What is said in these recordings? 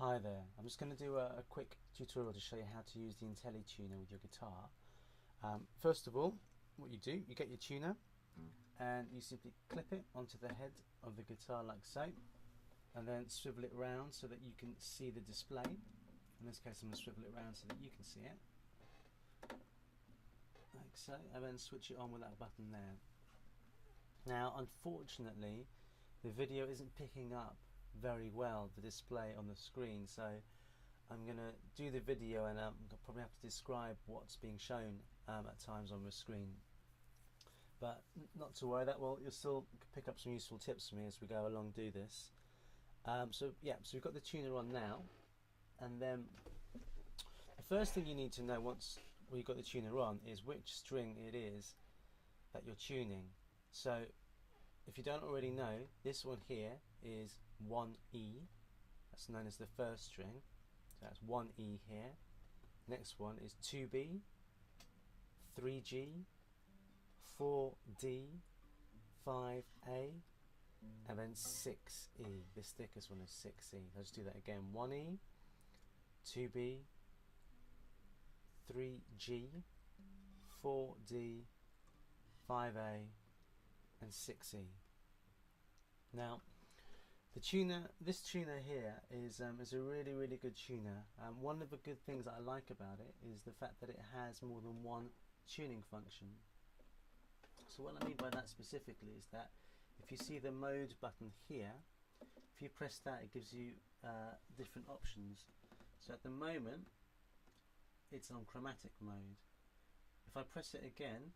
Hi there, I'm just going to do a quick tutorial to show you how to use the IntelliTuner with your guitar. First of all, what you do, you get your tuner and you simply clip it onto the head of the guitar like so, and then swivel it around so that you can see the display. In this case I'm going to swivel it around so that you can see it, like so, and then switch it on with that button there. Now unfortunately the video isn't picking up very well the display on the screen, so I'm going to do the video and I'll probably have to describe what's being shown at times on the screen, but not to worry, you'll still pick up some useful tips from me as we go along do this. So we've got the tuner on now, and then the first thing you need to know once we've got the tuner on is which string it is that you're tuning. So if you don't already know, this one here is 1E, that's known as the first string, so that's 1E here. Next one is 2B, 3G, 4D, 5A, and then 6E. This thickest one is 6E. Let's do that again. 1E, 2B, 3G, 4D, 5A, and 6E. Now, this tuner here is a really good tuner. One of the good things that I like about it is the fact that it has more than one tuning function. So what I mean by that specifically is that if you see the mode button here, if you press that, it gives you different options. So at the moment it's on chromatic mode. If I press it again,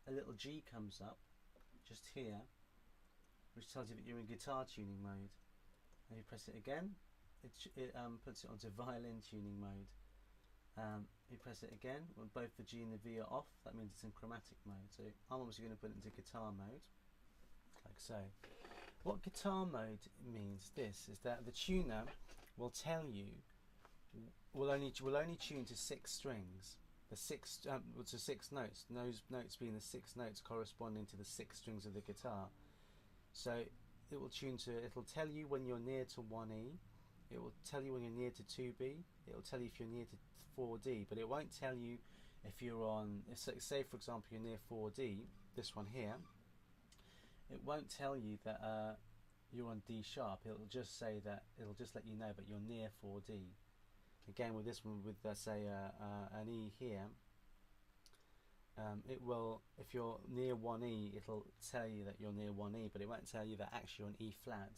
a little G comes up just here, which tells you that you're in guitar tuning mode. And you press it again, it puts it onto violin tuning mode. You press it again, when both the G and the V are off, that means it's in chromatic mode. So I'm obviously going to put it into guitar mode, like so. What guitar mode means is that the tuner will tell you, will only tune to 6 strings. To 6 notes, those notes being the 6 notes corresponding to the 6 strings of the guitar. So it will it'll tell you when you're near to 1E, it will tell you when you're near to 2B, it will tell you if you're near to 4D, but it won't tell you if you're on, say for example you're near 4D, this one here, it won't tell you that you're on D sharp, it'll just let you know that you're near 4D. Again with this one, with say an E here, it will, if you're near 1E, it'll tell you that you're near 1E, but it won't tell you that actually you're on E flat.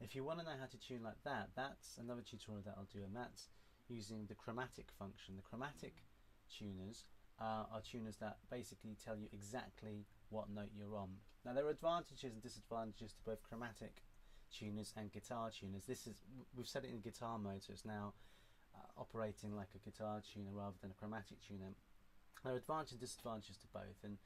If you want to know how to tune like that, that's another tutorial that I'll do, and that's using the chromatic function. The chromatic tuners are tuners that basically tell you exactly what note you're on. Now there are advantages and disadvantages to both chromatic tuners and guitar tuners. We've set it in guitar mode, so it's now operating like a guitar tuner rather than a chromatic tuner. There are advantages and disadvantages to both, and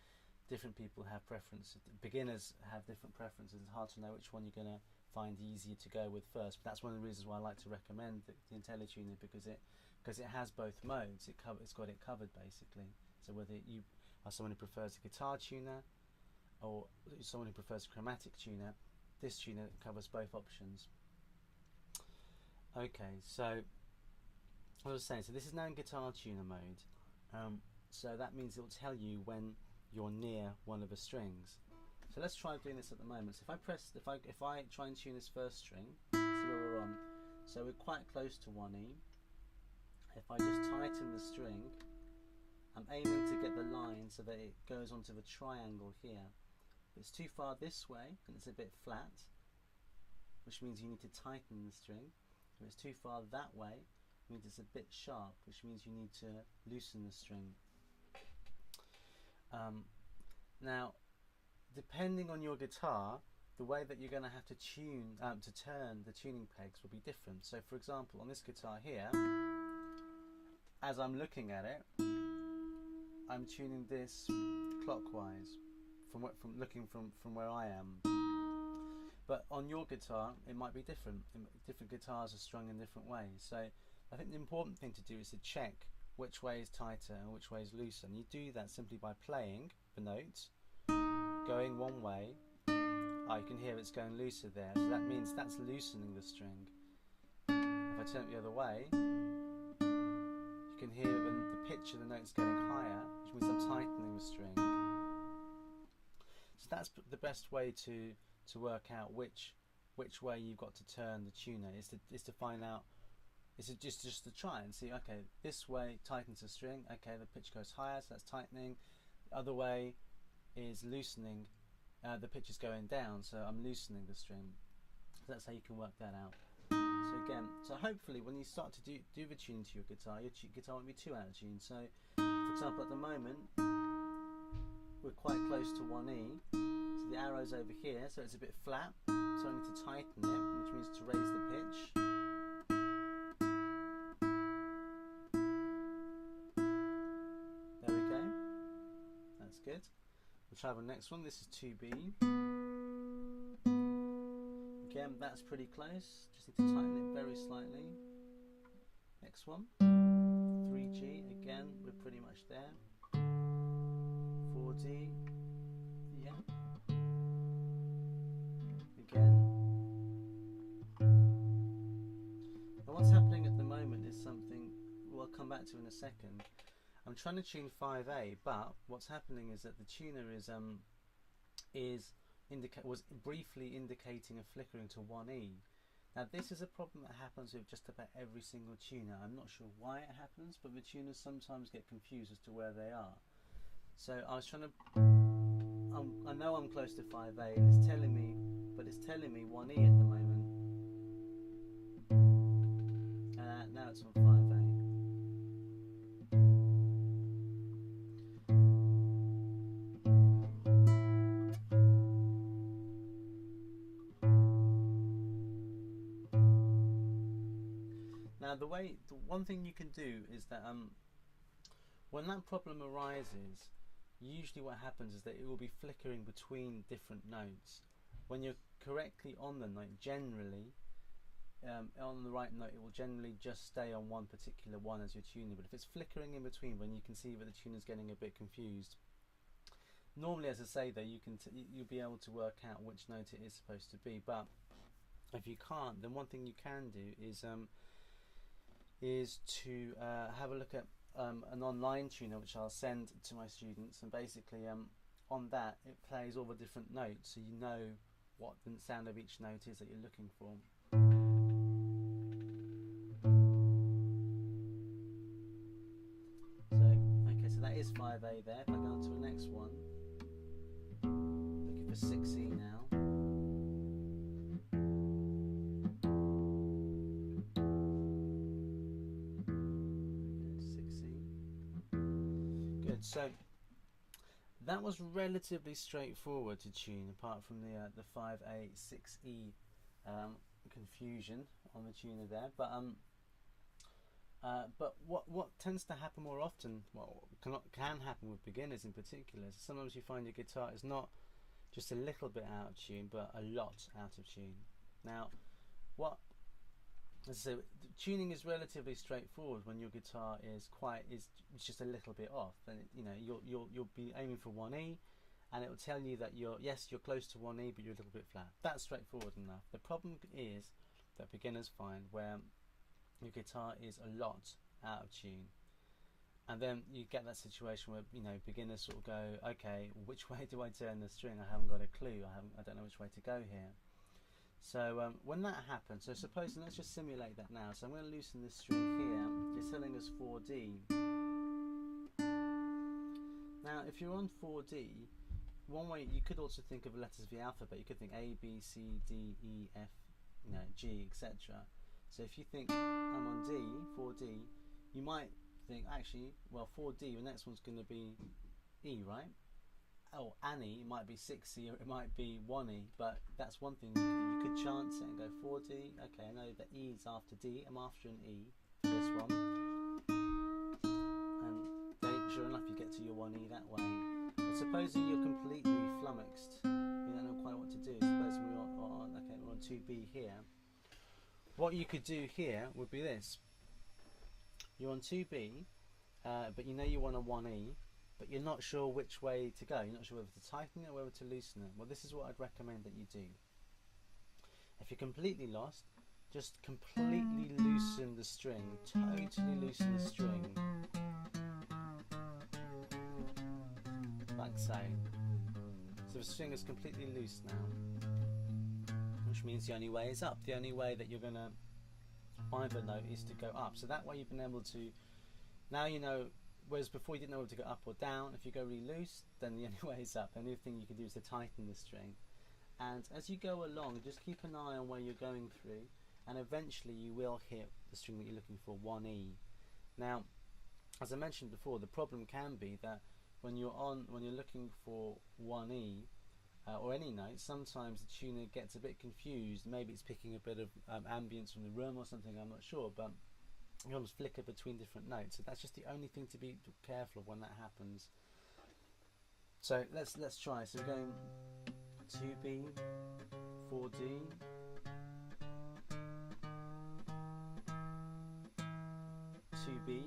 different people have preferences. Beginners have different preferences. It's hard to know which one you're going to find easier to go with first, but that's one of the reasons why I like to recommend the IntelliTuner, because it has both modes. It's got it covered basically. So whether you are someone who prefers a guitar tuner or someone who prefers a chromatic tuner, this tuner covers both options. Okay, so as I was saying, so this is now in guitar tuner mode. So that means it will tell you when you're near one of the strings. So let's try doing this at the moment. So if I try and tune this first string, see where we're on. So we're quite close to 1E. If I just tighten the string, I'm aiming to get the line so that it goes onto the triangle here. If it's too far this way, and it's a bit flat, which means you need to tighten the string. If it's too far that way, it means it's a bit sharp, which means you need to loosen the string. Now, depending on your guitar, the way that you're going to have to tune to turn the tuning pegs will be different. So for example, on this guitar here, as I'm looking at it, I'm tuning this clockwise from where I am. But on your guitar it might be different. Different guitars are strung in different ways. So I think the important thing to do is to check which way is tighter and which way is looser. And you do that simply by playing the notes, going one way. You can hear it's going looser there, so that means that's loosening the string. If I turn it the other way, you can hear the pitch of the notes getting higher, which means I'm tightening the string. So that's the best way to work out which way you've got to turn the tuner, is to find out, is it just to try and see, okay, this way tightens the string, okay, the pitch goes higher, so that's tightening. The other way is loosening, the pitch is going down, so I'm loosening the string. So that's how you can work that out. So again, so hopefully when you start to do the tuning to your guitar won't be too out of tune. So for example, at the moment we're quite close to 1E, so the arrow's over here, so it's a bit flat, so I need to tighten it, which means to raise the pitch. There we go, that's good. We'll try the next one. This is 2B. Again, that's pretty close, just need to tighten it very slightly. Next one, 3G, again, we're pretty much there. 4D, yeah. Again. And what's happening at the moment is something we'll come back to in a second. I'm trying to tune 5A, but what's happening is that the tuner was briefly indicating a flickering to 1E. Now this is a problem that happens with just about every single tuner. I'm not sure why it happens, but the tuners sometimes get confused as to where they are. So I was trying to, I know I'm close to 5A, and it's telling me 1E at the moment. Now it's on 5A. Now the one thing you can do is that when that problem arises, usually what happens is that it will be flickering between different notes. When you're correctly on the note, generally on the right note, it will generally just stay on one particular one as you're tuning. But if it's flickering in between, when you can see that the tuner's getting a bit confused, normally, as I say though, you'll be able to work out which note it is supposed to be. But if you can't, then one thing you can do is to have a look at an online tuner, which I'll send to my students, and basically on that it plays all the different notes, so you know what the sound of each note is that you're looking for. So okay, so that is 5A there. If I go on to the next one, looking for 6E now. So that was relatively straightforward to tune, apart from the 5A 6E confusion on the tuner there. But what tends to happen more often, can happen with beginners in particular, is sometimes you find your guitar is not just a little bit out of tune, but a lot out of tune. Now, as I say, tuning is relatively straightforward when your guitar is it's just a little bit off. Then you'll be aiming for 1E, and it will tell you that you're close to 1E, but you're a little bit flat. That's straightforward enough. The problem is that beginners find where your guitar is a lot out of tune, and then you get that situation where beginners sort of go, okay, which way do I turn the string? I haven't got a clue. I don't know which way to go here. So when that happens, so suppose, let's just simulate that now. So I'm going to loosen this string here. It's telling us 4D. Now if you're on 4D, one way you could also think of the letters of the alphabet. You could think A, B, C, D, E, F, G, etc. So if you think I'm on D, 4D, you might think, actually, well, 4D, the next one's going to be E, right? Oh, Annie, it might be 6E or it might be 1E, but that's one thing. You could chance it and go 4D. Okay, I know that E is after D. I'm after an E for this one. And sure enough, you get to your 1E that way. But supposing you're completely flummoxed, you don't know quite what to do. Suppose we're on 2B here. What you could do here would be this. You're on 2B, but you know you want a 1E, but you're not sure which way to go. You're not sure whether to tighten it or whether to loosen it. Well, this is what I'd recommend that you do. If you're completely lost, just completely loosen the string, totally loosen the string, like so. So the string is completely loose now, which means the only way is up. The only way that you're going to find the note is to go up. So that way you've been able to, now you know, whereas before you didn't know whether to go up or down. If you go really loose, then the only way is up. The only thing you can do is to tighten the string. And as you go along, just keep an eye on where you're going through, and eventually you will hit the string that you're looking for, 1E. Now, as I mentioned before, the problem can be that when you're looking for 1E or any note, sometimes the tuner gets a bit confused. Maybe it's picking a bit of ambience from the room or something, I'm not sure, but you almost flicker between different notes. So that's just the only thing to be careful of when that happens. So let's try. So we're going 2B, 4D, 2B,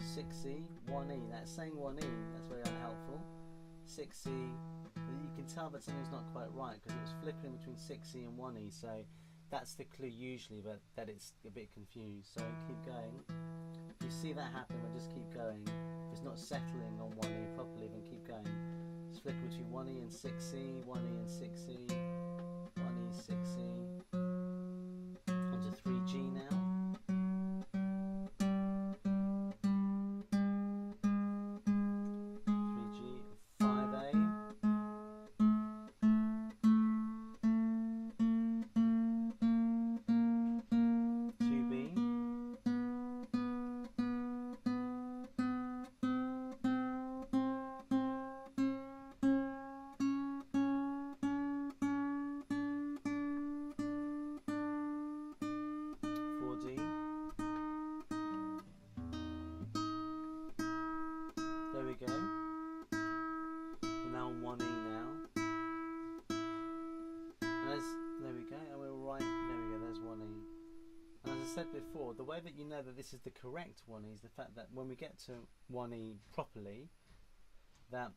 6E, 1E. That's saying 1E, that's very unhelpful. 6E, you can tell that something's not quite right because it was flickering between 6E and 1E, so that's the clue usually, but that it's a bit confused. So keep going. If you see that happen, then just keep going. If it's not settling on 1E properly, then keep going. Just flicker between 1E and 6E, 1E and 6E, 1E, 6E. Onto 3G now. 3G, 5A. 2B. 4D. There we go. We're now on 1E now. And there we go, and we're right, there we go, there's 1E. And as I said before, the way that you know that this is the correct 1E is the fact that when we get to 1E properly, that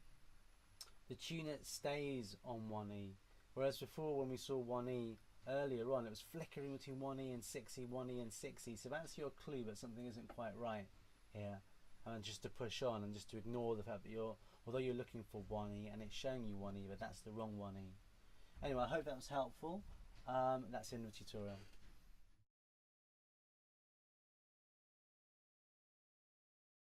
the tuner stays on 1E. Whereas before when we saw 1E earlier on, it was flickering between 1E and 6E, 1E and 6E. So that's your clue that something isn't quite right here. And just to push on and just to ignore the fact that although you're looking for 1E and it's showing you 1E, but that's the wrong 1E. Anyway, I hope that was helpful. That's the end of the tutorial.